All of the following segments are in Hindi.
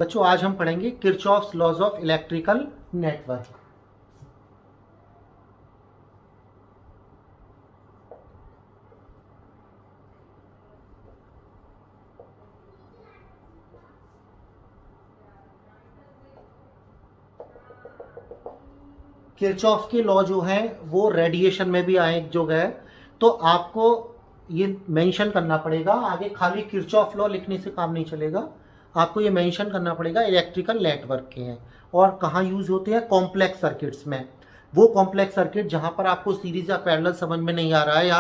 बच्चों आज हम पढ़ेंगे Kirchhoff's laws of electrical network. Kirchhoff के लॉ जो हैं वो रेडिएशन में भी आए जो है, तो आपको ये मेंशन करना पड़ेगा। आगे खाली किरचॉफ लॉ लिखने से काम नहीं चलेगा, आपको ये मेंशन करना पड़ेगा इलेक्ट्रिकल नेटवर्क के हैं और कहाँ यूज़ होते हैं, कॉम्प्लेक्स सर्किट्स में। वो कॉम्प्लेक्स सर्किट जहाँ पर आपको सीरीज या पैरेलल समझ में नहीं आ रहा है या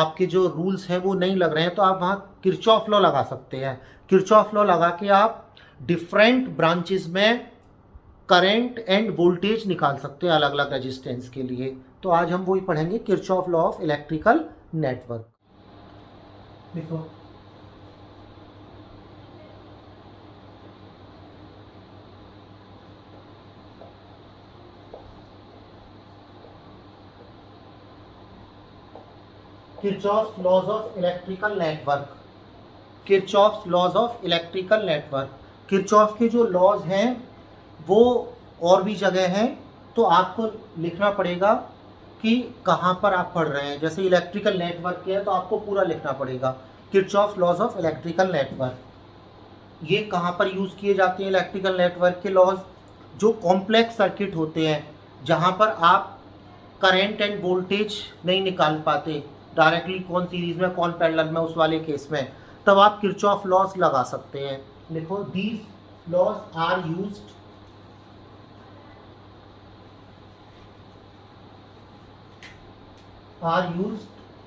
आपके जो रूल्स हैं वो नहीं लग रहे हैं, तो आप वहाँ किरचॉफ लॉ लगा सकते हैं। किरचॉफ लॉ लगा के आप डिफरेंट ब्रांचेस में करंट एंड वोल्टेज निकाल सकते हैं अलग अलग रेजिस्टेंस के लिए। तो आज हम वही पढ़ेंगे, Kirchhoff law of electrical network. देखो Kirchhoff's laws of electrical network. Kirchhoff's laws of electrical network, Kirchhoff के जो लॉज हैं वो और भी जगह हैं, तो आपको लिखना पड़ेगा कि कहाँ पर आप पढ़ रहे हैं। जैसे इलेक्ट्रिकल नेटवर्क के है तो आपको पूरा लिखना पड़ेगा Kirchhoff's laws of electrical network. ये कहाँ पर यूज़ किए जाते हैं इलेक्ट्रिकल नेटवर्क के लॉज, जो कॉम्प्लेक्स सर्किट होते हैं जहाँ पर आप करंट एंड वोल्टेज नहीं निकाल पाते डायरेक्टली, कौन सीरीज में कौन पैरेलल में, उस वाले केस में तब आप किरचॉफ लॉज लगा सकते हैं। देखो these laws are used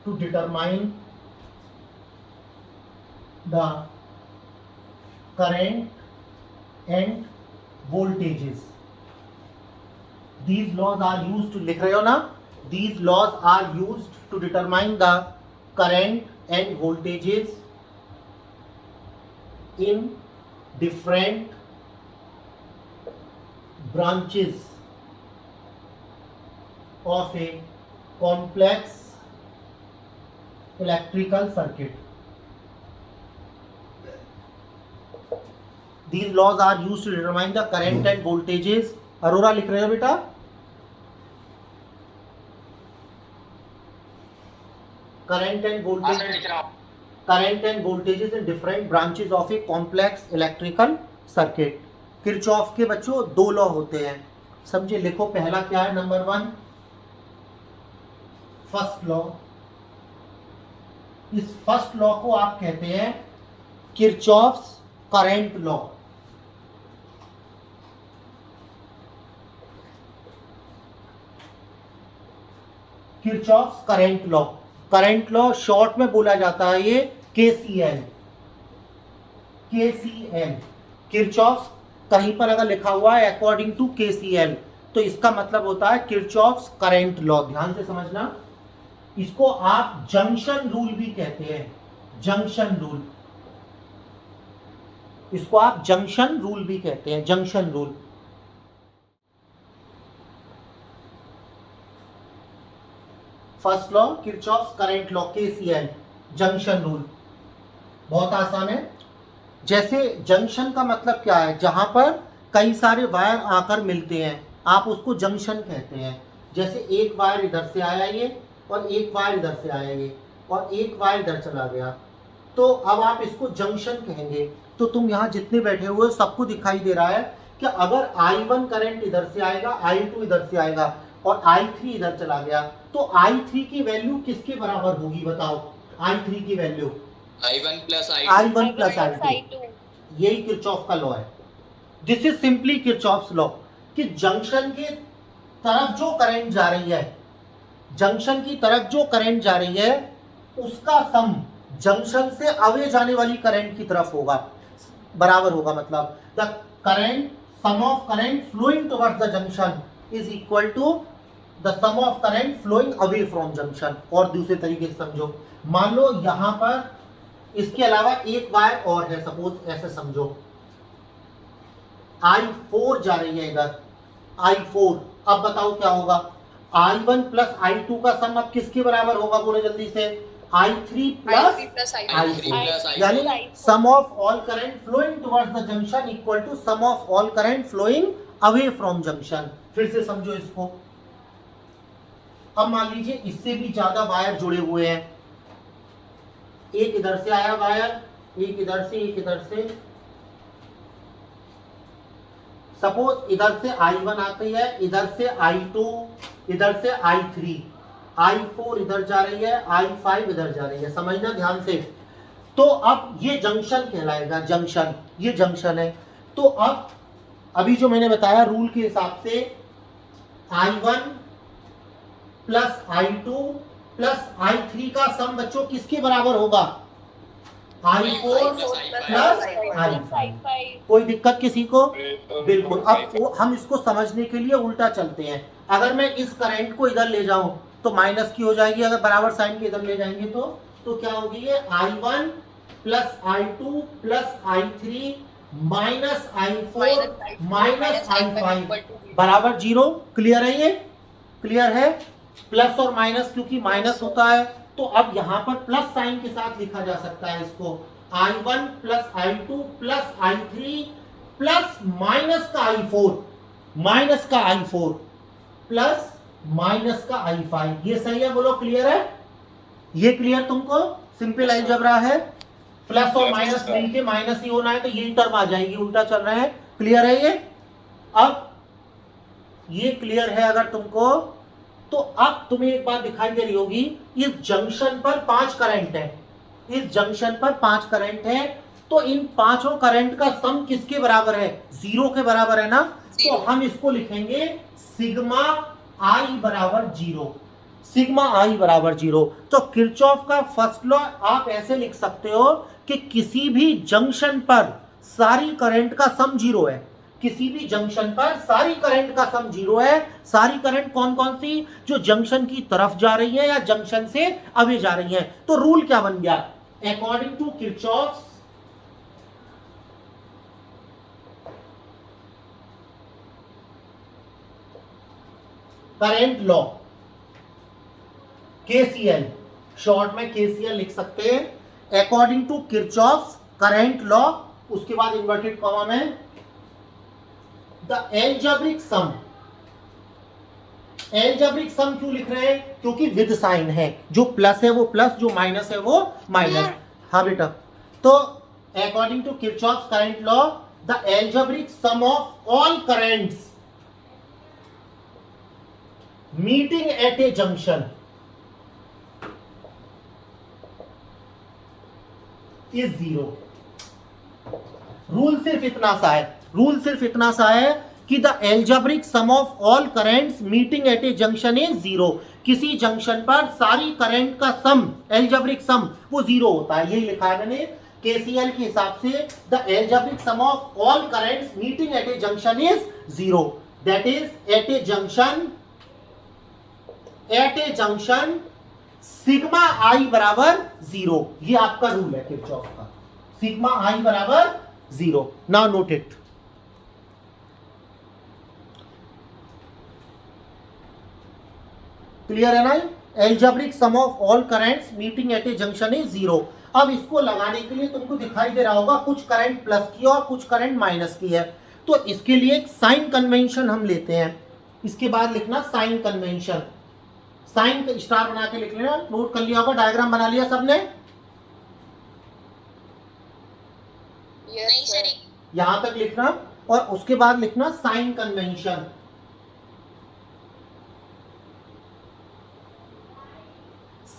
to determine the current and voltages. These laws are used to, लिख रहे हो ना, these laws are used to determine the current and voltages in different branches of a complex electrical circuit. These laws are used to determine the current and voltages. Arora लिख रहे हो बेटा? Current and voltages in different branches of a complex electrical circuit. Kirchhoff के बच्चों दो लॉ होते हैं, समझे। लिखो पहला क्या है, नंबर 1 फर्स्ट लॉ। इस फर्स्ट लॉ को आप कहते हैं Kirchhoff's current law. Kirchhoff's current law, current law short में बोला जाता है ये KCL। किरचॉफ्स कहीं पर अगर लिखा हुआ है अकॉर्डिंग टू KCL तो इसका मतलब होता है किरचॉफ्स करंट लॉ। ध्यान से समझना, इसको आप जंक्शन रूल भी कहते हैं, जंक्शन रूल। इसको आप जंक्शन रूल भी कहते हैं, junction rule. First law Kirchhoff's current law, KCL, junction rule. बहुत आसान है। जैसे जंक्शन का मतलब क्या है, जहां पर कई सारे वायर आकर मिलते हैं आप उसको जंक्शन कहते हैं। जैसे एक वायर इधर से आया ये और एक वायर इधर से आया ये और एक वायर इधर चला गया, तो अब आप इसको जंक्शन कहेंगे। तो तुम यहाँ जितने बैठे हुए हो सबको दिखाई दे रहा है कि अगर I1 करंट इधर से आएगा, I2 इधर से आएगा और I3 इधर चला गया, तो I3 की वैल्यू किसके बराबर होगी बताओ। I3 की वैल्यू I1 plus I2। यही किरचॉफ का लॉ है। This is simply Kirchhoff's law कि जंक्शन की तरफ जो करंट जा रही है, जंक्शन की तरफ जो करंट जा रही है उसका सम जंक्शन से अवे जाने वाली करंट की तरफ होगा, बराबर होगा। मतलब the current, sum of current flowing towards the junction is equal to the sum of current flowing away from junction. और दूसरे तरीके से समझो, मान लो यहां पर इसके अलावा एक वायर और है, सपोज ऐसे समझो I4 जा रही है इधर, I4। अब बताओ क्या होगा, I1 प्लस I2 का सम अब किसके बराबर होगा, बोले जल्दी से। I3 plus I3 plus I2 यानी sum of all current flowing towards the junction equal to sum of all current flowing away from junction। फिर से समझो इसको। अब मान लीजिए इससे भी ज्यादा वायर जुड़े हुए हैं, एक इधर से आया वायर, एक इधर से, एक इधर से। सपोज इधर से I1 आती है, इधर से I2, इधर से I3, I4 इधर जा रही है, I5 इधर जा रही है। समझना ध्यान से। तो अब ये जंक्शन कहलाएगा, जंक्शन, ये जंक्शन है। तो अब अभी जो मैंने बताया रूल के हिसाब से I1 plus I2 plus I3 का सम बच्चों किसके बराबर होगा? I4 plus I5। कोई दिक्कत किसी को? बिल्कुल। अब हम इसको समझने के लिए उल्टा चलते हैं। अगर मैं इस करंट को इधर ले जाऊं तो माइनस की हो जाएगी, अगर बराबर साइन के इधर ले जाएंगे तो क्या होगी? ये I1 plus I2 plus I3 minus I4 minus I5 बराबर 0। क्लियर है? ये क्लियर है? प्लस और माइनस क्योंकि माइनस होता है तो अब यहां पर प्लस साइन के साथ लिखा जा सकता है इसको। I1 plus I2 plus I3 plus minus का I4, माइनस का I4 प्लस माइनस का I5। ये सही है? बोलो क्लियर है? ये क्लियर तुमको? सिंपल अलजेब्रा है। प्लस और माइनस मिलके माइनस ही होना है तो ये टर्म आ जाएगी, उल्टा चल रहा है। क्लियर है ये? अब ये क्लियर है अगर तुमको, तो अब तुम्हें एक बात दिखाई दे रही होगी, इस जंक्शन पर 5 करंट है, इस जंक्शन पर 5 करंट है। तो इन पांचों करंट का सम किसके बराबर है? 0 के बराबर है ना। तो हम इसको लिखेंगे सिग्मा I बराबर 0, सिग्मा I बराबर 0। तो किरचॉफ का फर्स्ट लॉ आप ऐसे लिख सकते हो कि किसी भी जंक्शन पर सारी करंट का सम 0 है, किसी भी जंक्शन पर सारी करंट का सम 0 है। सारी करंट कौन कौन सी? जो जंक्शन की तरफ जा रही है या जंक्शन से अवे जा रही है। तो रूल क्या बन गया? According to Kirchhoff's current law, KCL, short में KCL लिख सकते हैं। According to Kirchhoff's current law, उसके बाद इन्वर्टेड कॉमा में the algebraic sum. Algebraic sum क्यों लिख रहे हैं? क्योंकि विद साइन है, जो प्लस है वो प्लस, जो माइनस है वो माइनस। हाँ बेटा। तो according to Kirchhoff's current law the algebraic sum of all currents meeting at a junction is 0। Rule सिर्फ इतना सा है, रूल सिर्फ इतना सा है कि the algebraic sum of all currents meeting at a junction is 0। किसी जंक्शन पर सारी करंट का सम, एल्जेब्रिक सम, वो 0 होता है। यही लिखा है मैंने KCL के हिसाब से। The algebraic sum of all currents meeting at a junction is 0। That is at a junction, at a junction sigma I बराबर 0। ये आपका रूल है किरचॉफ का, सिग्मा I बराबर 0। Now note it. क्लियर है ना? Algebraic sum of all currents meeting at a junction is 0। अब इसको लगाने के लिए तुमको दिखाई दे रहा होगा कुछ करंट प्लस की और कुछ करंट माइनस की है। तो इसके लिए एक साइन कन्वेंशन हम लेते हैं। इसके बाद लिखना साइन कन्वेंशन, साइन का स्टार बना के लिख लेना। नोट कर लिया होगा, डायग्राम बना लिया सबने? नहीं सर। यहां तक लिखना और उसके बाद लिखना साइन कन्वेंशन।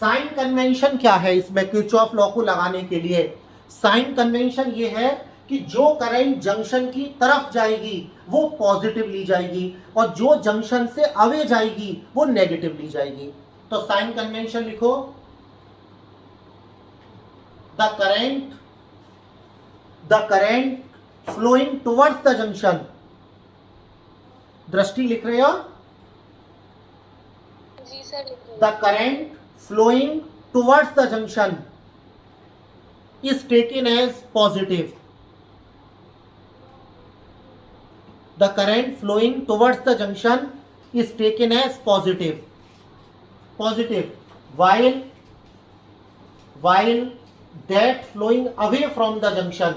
साइन कन्वेंशन क्या है इसमें किरचॉफ लॉ को लगाने के लिए? साइन कन्वेंशन ये है कि जो करंट जंक्शन की तरफ जाएगी वो पॉजिटिव ली जाएगी और जो जंक्शन से अवे जाएगी वो नेगेटिव ली जाएगी। तो साइन कन्वेंशन लिखो, the current flowing towards the junction. Drishti लिख रहे हो? जी sir. The current flowing towards the junction is taken as positive. The current flowing towards the junction is taken as positive. Positive. While while that flowing away from the junction.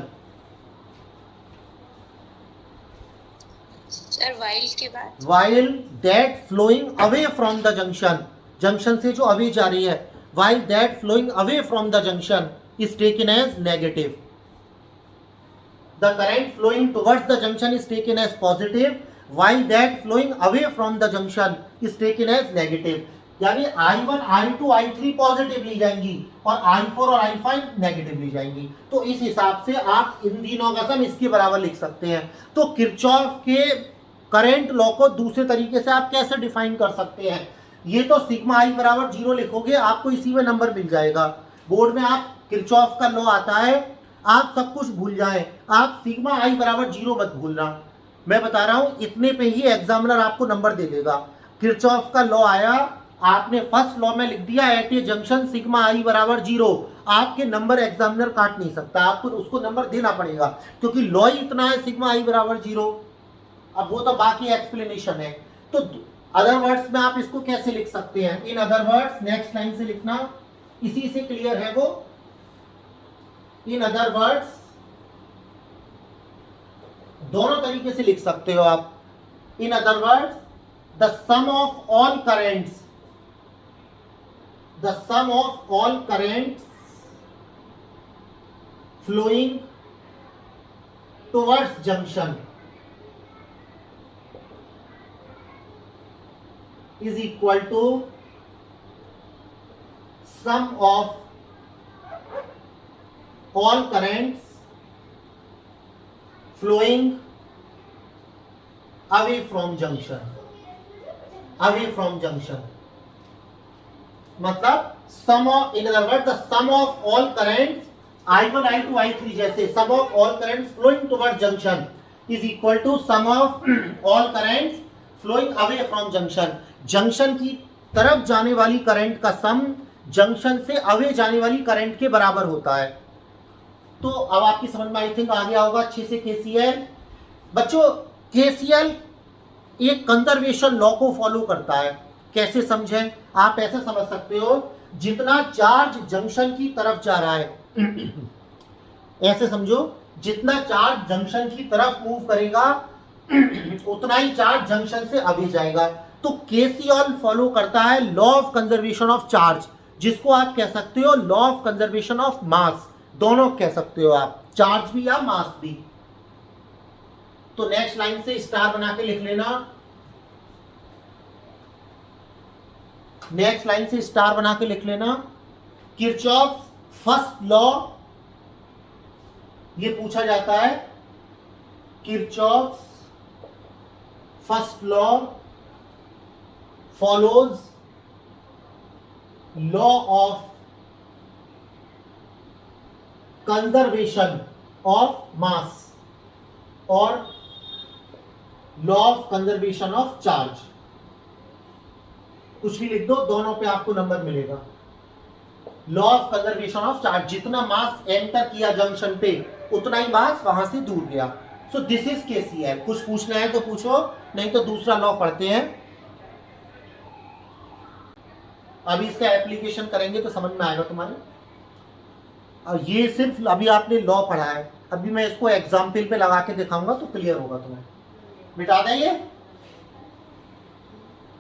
Sir while के बाद While that flowing away from the junction, junction से जो अवे जा रही है, while that flowing away from the junction is taken as negative. The current flowing towards the junction is taken as positive, while that flowing away from the junction is taken as negative. यानी I1, I2, I3 पॉजिटिव ली जाएंगी और I4 और I5 नेगेटिव ली जाएंगी. तो इस हिसाब से आप इन तीनों का सम इसके बराबर लिख सकते हैं. तो किरचॉफ के करंट लॉ को दूसरे तरीके से आप कैसे डिफाइन कर सकते हैं? ये तो सिग्मा आई बराबर 0 लिखोगे, आपको इसी में नंबर मिल जाएगा. बोर्ड में आप किरचॉफ का लॉ आता है, आप सब कुछ भूल जाएं, आप सिग्मा आई बराबर 0 मत भूलना. मैं बता रहा हूं, इतने पे ही एग्जामिनर आपको नंबर दे देगा. किरचॉफ का लॉ आया, आपने फर्स्ट लॉ में लिख दिया एट ए जंक्शन सिग्मा आई बराबर 0, आपके नंबर एग्जामिनर काट नहीं सकता, आपको उसको नंबर देना पड़ेगा क्योंकि लॉ ही इतना है सिग्मा आई बराबर 0. अब वो तो बाकी एक्सप्लेनेशन है. तो अदर वर्ड्स में आप इसको कैसे लिख सकते हैं? इन अदर वर्ड्स, नेक्स्ट लाइन से लिखना, इसी से क्लियर है वो. इन अदर वर्ड्स दोनों तरीके से लिख सकते हो आप. In other words, the sum of all currents, the sum of all currents flowing towards junction is equal to sum of all currents flowing away from junction. Away from junction मतलब sum of, in other word the sum of all currents I1, I2, I3 जैसे sum of all currents flowing towards junction is equal to sum of all currents flowing away from junction. Junction की तरफ जाने वाली करंट का सम जंक्शन से अवे जाने वाली करंट के बराबर होता है. तो अब आपकी समझ में आई थिंक आ गया होगा अच्छे से KCL. बच्चों KCL एक कंजर्वेशन लॉ को फॉलो करता है. कैसे समझें? आप ऐसे समझ सकते हो, जितना चार्ज जंक्शन की तरफ जा रहा है ऐसे समझो, जितना चार्ज जंक्शन की तरफ मूव करेगा उतना ही चार्ज जंक्शन से अवे जाएगा. तो KCL फॉलो करता है law of conservation of charge, जिसको आप कह सकते हो लॉ ऑफ कंजर्वेशन ऑफ मास. दोनों कह सकते हो आप, चार्ज भी या मास भी. तो नेक्स्ट लाइन से स्टार बना के लिख लेना. नेक्स्ट लाइन से स्टार बना के लिख लेना. किरचॉफ फर्स्ट लॉ, ये पूछा जाता है. Kirchhoff first law follows law of conservation of mass और law of conservation of charge. कुछ भी लिख दो, दोनों पे आपको नंबर मिलेगा. Law of conservation of charge, जितना मास एंटर किया जंक्शन पे उतना ही मास वहां से दूर गया. So this is KCL. कुछ पूछना है तो पूछो, नहीं तो दूसरा लॉ पढ़ते हैं. अभी इसका एप्लीकेशन करेंगे तो समझ में आएगा तुम्हारे. और ये सिर्फ अभी आपने लॉ पढ़ा है, अभी मैं इसको एग्जाम्पल पे लगा के दिखाऊंगा तो क्लियर होगा तुम्हें. मिटा दें ये,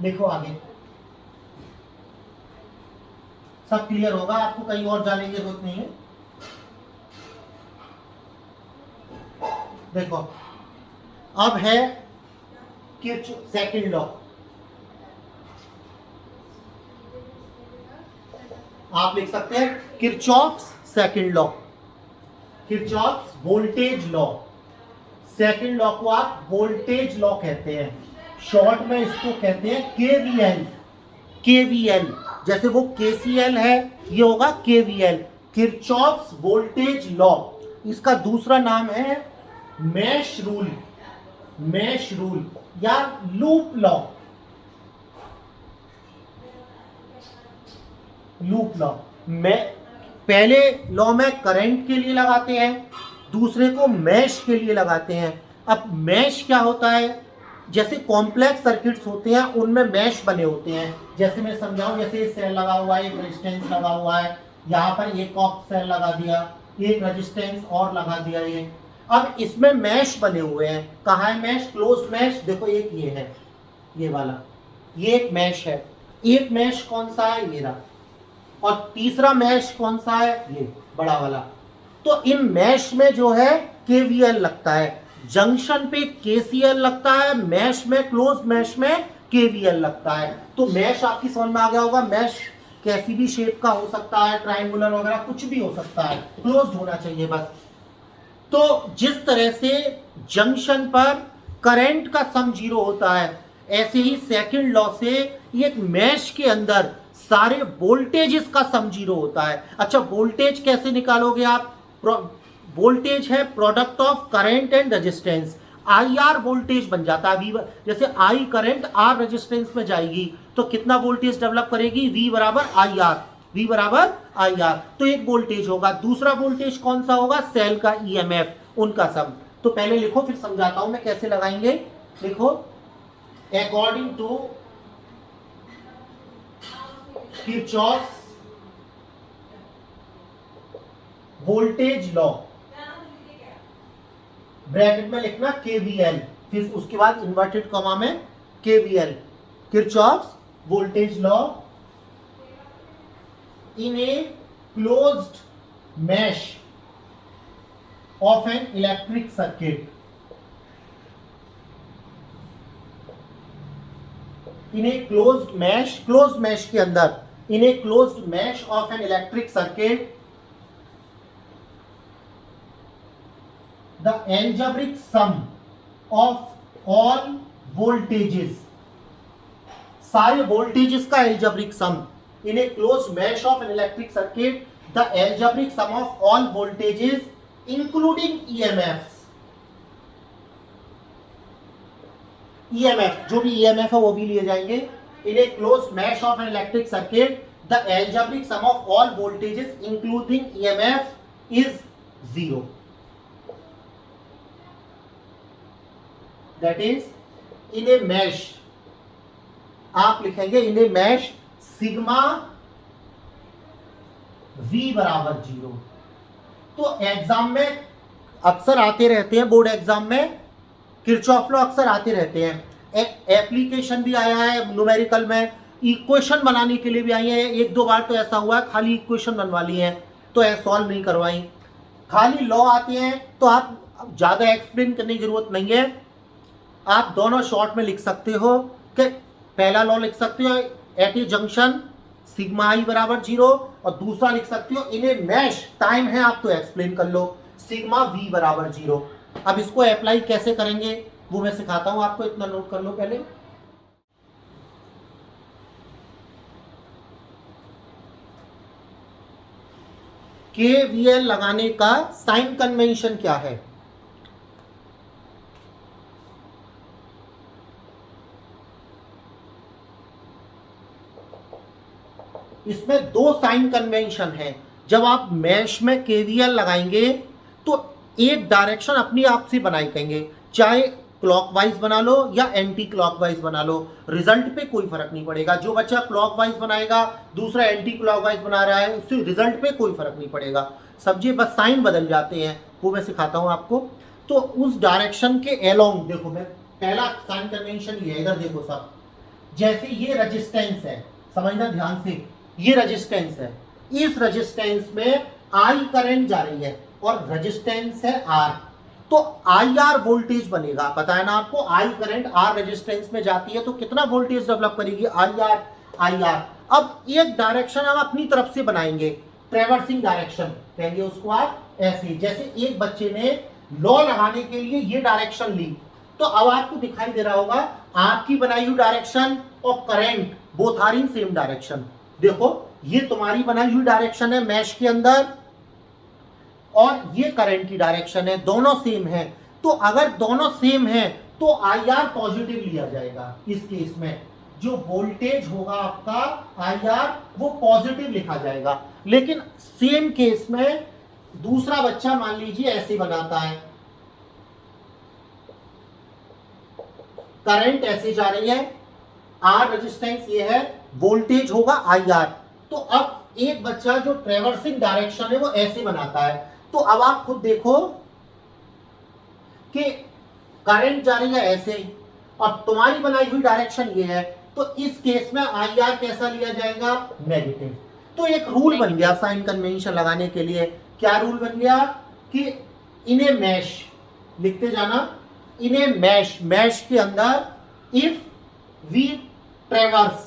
लिखो आगे, सब क्लियर होगा. आपको कहीं और जाने की जरूरत नहीं है. देखो अब है सेकंड लॉ. आप लिख सकते हैं Kirchhoff's second law, Kirchhoff's voltage law. Second law को आप वोल्टेज लॉ कहते हैं, शॉर्ट में इसको कहते हैं KVL. KVL जैसे वो KCL है, ये होगा KVL, किरचॉफ्स वोल्टेज लॉ. इसका दूसरा नाम है मैश रूल, मैश रूल या लूप लॉ. लूप लॉ में पहले लॉ में करंट के लिए लगाते हैं, दूसरे को मैश के लिए लगाते हैं. अब मैश क्या होता है? जैसे कॉम्प्लेक्स सर्किट्स होते हैं उनमें मैश बने होते हैं. जैसे मैं समझाऊं, जैसे सेल लगा हुआ है, एक रेजिस्टेंस लगा हुआ है, यहाँ पर एक ऑफ सेल लगा दिया, एक रेजिस्टेंस और लगा दिया ये। अब इसमें मैश बने हुए हैं, कहाँ है मैश, क्लोज मैश, देखो एक ये है, ये वाला, ये एक मैश है। एक मैश कौन सा है, ये रहा, और तीसरा मैश कौन सा है, ये बड़ा वाला। तो इन मैश में जो है केवीएल लगता है, जंक्शन पे केसीएल लगता है, मैश में, क्लोज मैश में केवीएल लगता है। तो मैश आपकी समझ में आ गया होगा, मैश कैसी भी शेप का हो सकता है, ट्रायंगुलर वगैरह कुछ भी हो सकता है, क्लोज होना चाहिए बस। तो जिस तरह से जंक्शन पर करंट का सम 0 होता है, ऐसे ही सेकंड लॉ से एक मैश के अंदर सारे वोल्टेजेस का सम 0 होता है। अच्छा, वोल्टेज कैसे निकालोगे आप, वोल्टेज है product of current and resistance, I R voltage बन जाता है। वी जैसे आई करंट आर रेजिस्टेंस में जाएगी तो कितना वोल्टेज डेवलप करेगी, वी बराबर आई आर, वी बराबर आई आर। तो एक वोल्टेज होगा, दूसरा वोल्टेज कौन सा होगा, सेल का ईएमएफ, उनका सम। तो पहले लिखो फिर समझाता हूं मैं कैसे लगाएंगे। लिखो, according to Kirchhoff voltage law, bracket में लिखना केवीएल, फिर उसके बाद इन्वर्टेड कॉमा में KVL, Kirchhoff voltage law in a closed mesh of an electric circuit, in a closed mesh के अंदर, in a closed mesh of an electric circuit, the algebraic sum of all voltages, सारे वोल्टेजेस का algebraic sum in a closed mesh of an electric circuit, the algebraic sum of all voltages including EMFs, EMF जो भी EMF है वो भी लिए जाएंगे। in a closed mesh of an electric circuit, the algebraic sum of all voltages including EMF is 0. That is, in a mesh, आप लिखेंगे in a mesh sigma V बराबर 0। तो एग्जाम में अक्सर आते रहते हैं, बोर्ड एग्जाम में किरचॉफ लॉ अक्सर आते रहते हैं, एप्लीकेशन भी आया है न्यूमेरिकल में, इक्वेशन बनाने के लिए भी आई है। एक दो बार तो ऐसा हुआ है खाली इक्वेशन बनवा ली है तो सॉल्व नहीं करवाई, खाली लॉ आते हैं। तो आप ज़्यादा एक्सप्लेन करने की जरूरत नहीं है, आप दोनों शॉर्ट में लिख सकते हो कि पहला लॉ लिख सकते हो एट ए जंक्शन सिग्मा आई बराबर 0, और दूसरा लिख सकते हो इन ए मैश, टाइम है आप तो एक्सप्लेन कर लो, सिग्मा वी बराबर 0। अब इसको अप्लाई कैसे करेंगे वो मैं सिखाता हूं आपको, इतना नोट कर लो पहले। केवीएल लगाने का साइन कन्वेंशन क्या है, इसमें दो साइन कन्वेंशन है। जब आप मैश में केवीएल लगाएंगे तो एक डायरेक्शन अपनी आप से बनाई कहेंगे, चाहे क्लॉकवाइज बना लो या एंटी क्लॉकवाइज बना लो, रिजल्ट पे कोई फर्क नहीं पड़ेगा। जो बच्चा क्लॉकवाइज बनाएगा, दूसरा एंटी क्लॉकवाइज बना रहा है, उससे रिजल्ट पे कोई फर्क नहीं पड़ेगा, समझिए, बस साइन बदल जाते हैं, वो मैं सिखाता हूं आपको। तो उस डायरेक्शन के अलोंग देखो, मैं पहला साइन कन्वेंशन ये है, इधर देखो सब, जैसे ये रेजिस्टेंस है, समझना ध्यान से, ये रेजिस्टेंस है, इस रेजिस्टेंस में आई करंट जा रही है और रेजिस्टेंस है आर, तो आई आर वोल्टेज बनेगा, पता है ना आपको, आई करंट आर रेजिस्टेंस में जाती है तो कितना वोल्टेज डेवलप करेगी, आई आर। अब एक डायरेक्शन हम अपनी तरफ से बनाएंगे, ट्रेवर्सिंग डायरेक्शन कहेंगे उसको आप, ऐसे जैसे एक बच्चे ने लॉ लगाने के लिए ये डायरेक्शन ली, तो अब आपको दिखाई दे रहा होगा आपकी बनाई हुई डायरेक्शन और current both are in same direction. देखो ये तुम्हारी बनाई हुई डायरेक्शन है मैश के अंदर और ये करंट की डायरेक्शन है, दोनों सेम है। तो अगर दोनों सेम है तो आई आर पॉजिटिव लिया जाएगा, इस केस में जो वोल्टेज होगा आपका आई आर वो पॉजिटिव लिखा जाएगा। लेकिन सेम केस में दूसरा बच्चा मान लीजिए ऐसे बनाता है, करंट ऐसे जा रही है, आर रेजिस्टेंस ये है, वोल्टेज होगा आई आर, तो अब एक बच्चा जो ट्रेवर्सिंग डायरेक्शन है वो ऐसे बनाता है, तो अब आप खुद देखो कि करंट जा रही है ऐसे और तुम्हारी बनाई हुई डायरेक्शन ये है, तो इस केस में आई आर कैसा लिया जाएगा? नेगेटिव। तो एक रूल बन गया साइन कन्वेंशन लगाने के लिए। क्या रूल बन गया? कि इन ए मैश, लिखते जाना, इन ए मैश, मैश के अंदर if we traverse,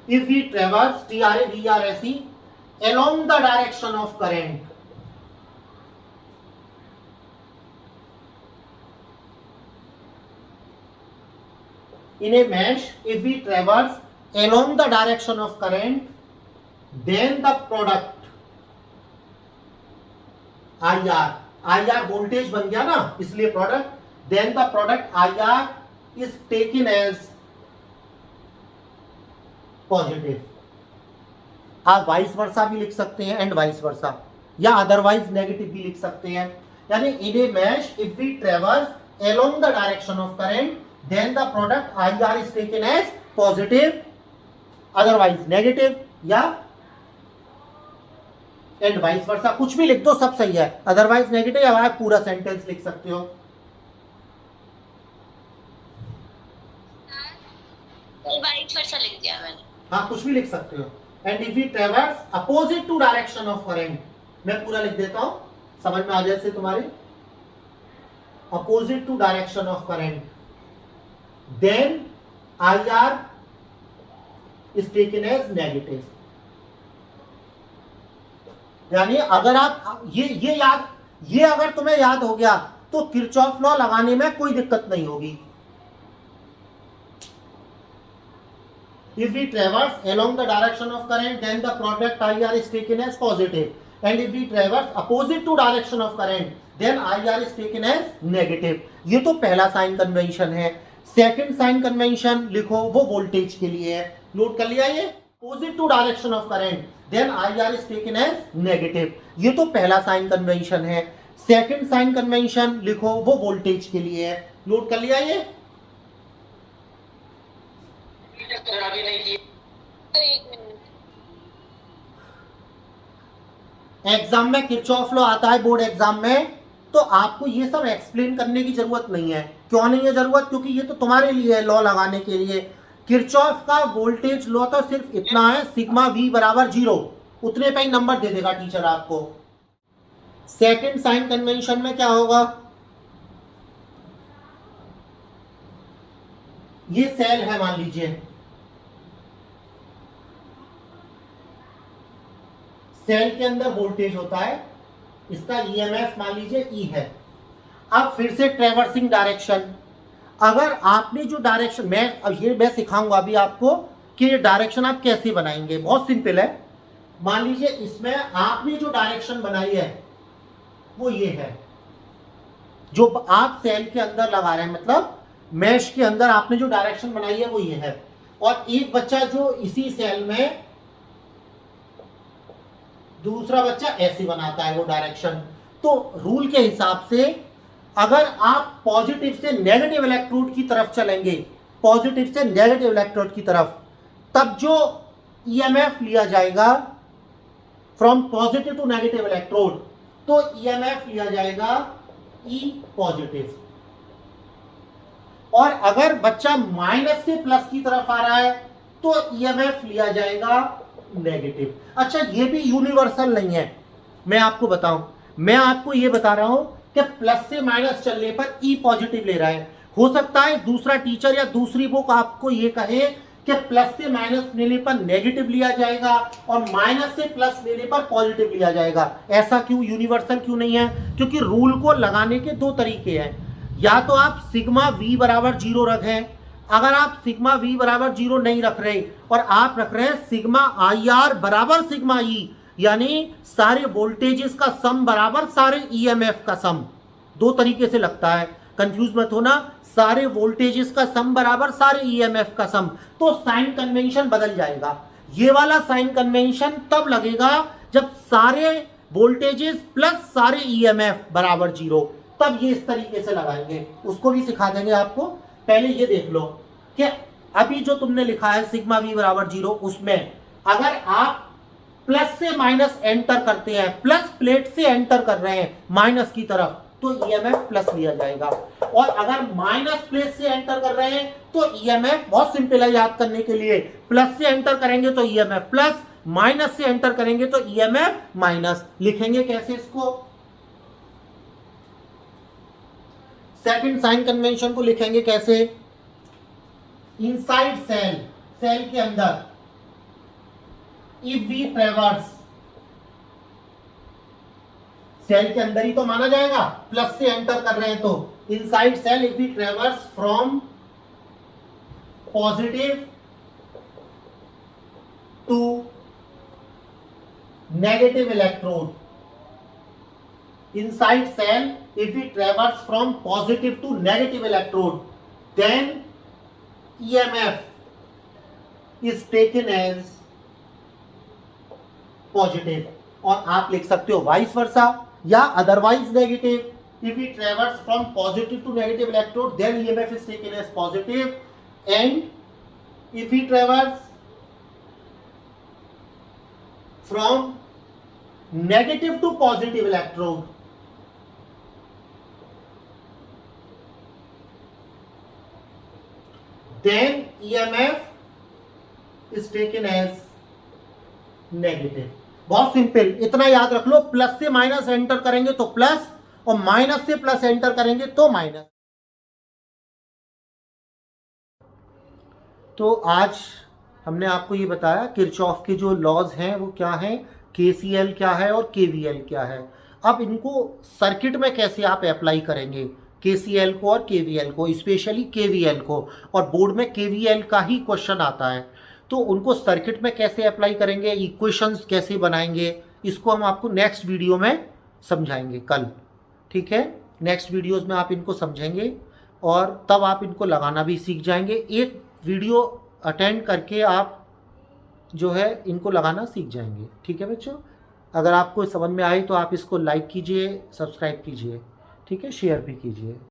if we traverse TRAVRSE along the direction of current, in a mesh if we traverse along the direction of current, then the product IR voltage बन गया ना, इसलिए product, then the product IR is taken as positive. आप वाइस वर्सा भी लिख सकते हैं एंड वाइस वर्सा, या अदरवाइज नेगेटिव भी लिख सकते हैं। यानी in a mesh if we traverse along the direction of current then the product I R is taken as positive, otherwise negative, या एंड वाइस वर्सा, कुछ भी लिख दो सब सही है, अदरवाइज नेगेटिव, या आप पूरा सेंटेंस लिख सकते हो। वाइस वर्सा लिख दिया मैंने। हाँ, कुछ भी लिख सकते हो। And if we traverse opposite to direction of current, मैं पूरा लिख देता हूं समझ में आ जाए से तुम्हारे, opposite to direction of current then I R is taken as negative. यानी अगर आप ये अगर तुम्हें याद हो गया तो किरचॉफ लॉ लगाने में कोई दिक्कत नहीं होगी। If we traverse along the direction of current, then the product IR is taken as positive. And if we traverse opposite to direction of current, then IR is taken as negative. ये तो पहला साइन कन्वेंशन है। सेकंड साइन कन्वेंशन लिखो, वो वोल्टेज के लिए है। नोट कर लिया ये? Opposite to direction of current, then IR is taken as negative. ये तो पहला साइन कन्वेंशन है। सेकंड साइन कन्वेंशन लिखो, वो वोल्टेज के लिए है। नोट कर लिया ये? अभी नहीं किया। एक मिनट। एग्जाम में किरचॉफ लॉ आता है बोर्ड एग्जाम में, तो आपको ये सब एक्सप्लेन करने की जरूरत नहीं है। क्यों नहीं है जरूरत? क्योंकि ये तो तुम्हारे लिए है लॉ लगाने के लिए। किरचॉफ का वोल्टेज लॉ तो सिर्फ इतना है, सिग्मा V बराबर 0, उतने पे ही नंबर दे देगा टीचर आपको। सेकंड साइन कन्वेंशन में क्या होगा? ये सेल है मान लीजिए, सेल के अंदर वोल्टेज होता है, इसका ईएमएफ मान लीजिए E है। अब फिर से ट्रेवर्सिंग डायरेक्शन, अगर आपने जो डायरेक्शन, मैं सिखाऊंगा अभी आपको कि ये डायरेक्शन आप कैसे बनाएंगे। बहुत सिंपल है। मान लीजिए इसमें आपने जो डायरेक्शन बनाई है वो ये है, जो आप सेल के अंदर लगा रहे हैं, मतलब मैश के अंदर आपने जो डायरेक्शन बनाई है वो ये है। और एक बच्चा जो इसी सेल में, दूसरा बच्चा ऐसे बनाता है वो डायरेक्शन। तो रूल के हिसाब से अगर आप पॉजिटिव से नेगेटिव इलेक्ट्रोड की तरफ चलेंगे, पॉजिटिव से नेगेटिव इलेक्ट्रोड की तरफ, तब जो ईएमएफ लिया जाएगा from positive to negative electrode, तो ईएमएफ लिया जाएगा E पॉजिटिव। और अगर बच्चा माइनस से प्लस की तरफ आ रहा है तो ईएमएफ लिया जाएगा नेगेटिव। अच्छा, ये भी यूनिवर्सल नहीं है, मैं आपको बताऊं, मैं आपको ये बता रहा हूं कि प्लस से माइनस चलने पर E पॉजिटिव ले रहा है। हो सकता है दूसरा टीचर या दूसरी बुक आपको ये कहे कि प्लस से माइनस लेने पर नेगेटिव लिया जाएगा और माइनस से प्लस लेने पर पॉजिटिव लिया जाएगा। ऐसा क्यों? यूनिवर्सल क्यों नहीं है? क्योंकि रूल को लगाने के दो तरीके हैं। या तो आप सिग्मा V बराबर 0 रखें, अगर आप सिग्मा V बराबर 0 नहीं रख रहे और आप रख रहे हैं सिग्मा IR बराबर सिग्मा E, यानी सारे वोल्टेजेस का सम बराबर सारे EMF का सम, दो तरीके से लगता है, कंफ्यूज मत होना। सारे वोल्टेजेस का सम बराबर सारे EMF का सम, तो साइन कन्वेंशन बदल जाएगा। ये वाला साइन कन्वेंशन तब लगेगा जब सारे वोल्टेजेस प्लस सारे EMF बराबर 0, तब ये इस तरीके से लगाएंगे। उसको भी सिखा देंगे आपको। पहले ये देख लो कि अभी जो तुमने लिखा है सिग्मा वी बराबर 0, उसमें अगर आप प्लस से माइनस एंटर करते हैं, प्लस प्लेट से एंटर कर रहे हैं माइनस की तरफ, तो ईएमएफ प्लस लिया जाएगा। और अगर माइनस प्लेट से एंटर कर रहे हैं तो ईएमएफ बहुत सिंपल है याद करने के लिए, प्लस से एंटर करेंगे तो ईएमएफ प्लस, माइनस से एंटर करेंगे तो ईएमएफ माइनस। लिखेंगे कैसे इसको? सेकंड साइन कन्वेंशन को लिखेंगे कैसे? इनसाइड सेल, सेल के अंदर, इफ वी ट्रेवर्स, सेल के अंदर ही तो माना जाएगा, प्लस से एंटर कर रहे हैं तो inside cell if we traverse from positive to negative electrode, inside cell if we traverse from positive to negative electrode, then EMF is taken as positive। और आप लिख सकते हो वाइस वर्सा या otherwise negative, if we traverse from positive to negative electrode then EMF is taken as positive, and if we traverse from negative to positive electrode then EMF is taken as negative। बहुत सिंपल, इतना याद रख लो, प्लस से माइनस एंटर करेंगे तो प्लस, और माइनस से प्लस एंटर करेंगे तो माइनस। तो आज हमने आपको ये बताया किरचॉफ के जो लॉज हैं वो क्या हैं, केसीएल क्या है और केवीएल क्या है। अब इनको सर्किट में कैसे आप अप्लाई करेंगे, केसीएल को और केवीएल को, स्पेशली केवीएल को, और बोर्ड में केवीएल का ही क्वेश्चन आता है, तो उनको सर्किट में कैसे अप्लाई करेंगे, इक्वेशंस कैसे बनाएंगे, इसको हम आपको नेक्स्ट वीडियो में समझाएंगे कल। ठीक है, नेक्स्ट वीडियोस में आप इनको समझेंगे और तब आप इनको लगाना भी सीख जाएंगे। एक वीडियो अटेंड करके आप जो है इनको लगाना सीख जाएंगे। ठीक है बच्चों, अगर आपको समझ में आए तो आप इसको लाइक कीजिए, सब्सक्राइब कीजिए, ठीक है, शेयर भी कीजिए।